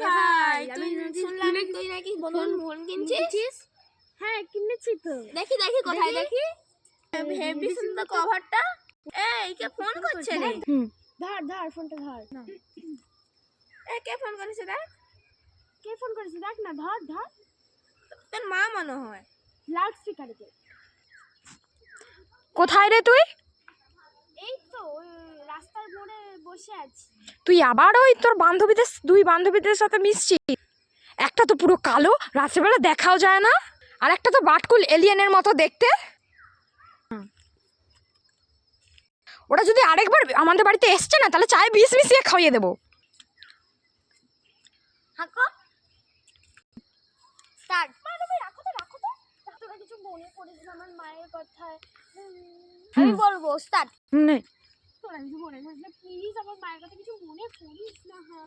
ভাই তুই শুনলাম তুই নাকি নতুন ফোন কিনছিস? হ্যাঁ কিনেছি তো। দেখি দেখি কোথায় দেখি। হেভি সুন্দর কভারটা। এই কে ফোন করছে রে? ধর ধর ফোনটা ধর। এ কে ফোন করেছে দেখ? কে ফোন করেছে দেখ না, ধর ধর। তোর মা মনে হয়। লাউড স্পিকারে দে। কোথায় রে তুই? এই তো ওই রাস্তার মোড়ে বসে আছি। তুই আবার ওই তোর দুই বান্ধবীদের সাথে মিশছিস? একটা তো পুরো কালো, রাত্রেবেলা দেখাও যায় না, আর একটা তো বাটকুল এলিয়েনের মতো দেখতে। ওরা যদি আরেকবার আমাদের বাড়িতে এসছে না, তাহলে চায়ে বিষ মিশিয়ে খাইয়ে দেবো। হাকো স্টার্ট। রাখো তো রাখো তো। তোরা কিছু মনে করিস না আমার মায়ের কথায়। আমি বলবো স্টার্ট। নে। তোরা কিছু মনে করিস না প্লিজ, আমার মায়ের কথা কিছু মনে করিস না। হ্যাঁ